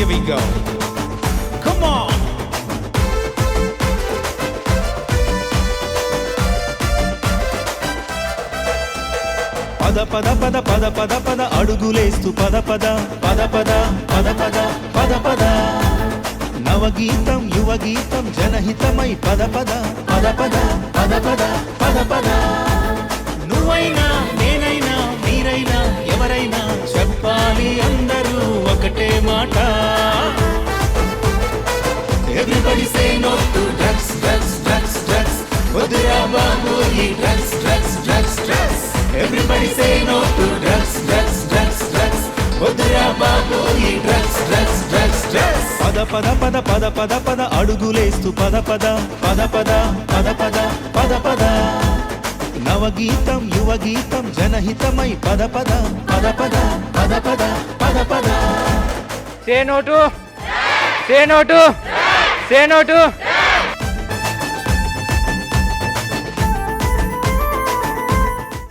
Here we go. Come on. పద పద పద పద పద పద అడుగులేస్తూ పద పద పద పద పద పద పద పద నవగీతం యువగీతం జనహితమై పద పద పద పద పద పద పద పద నువ్వైనా నేనైనా మీరైనా ఎవరైనా చెప్పాలి అందరూ ఒకటే మాట. Everybody say no to drugs, drugs, drugs, drugs. వద్దురా బాబు ఈ drugs, drugs, drugs, drugs. Everybody say no to drugs, drugs, drugs, drugs. వద్దురా బాబు ఈ drugs, drugs, drugs, drugs. పద పద పద పద పద పద అడుగులేస్తూ పద పద పద పద పద పద పద పద నవగీతం యువగీతం జనహితమై పద పద పద పద పద పద పద పద. Say no to. Say no to. Say no to.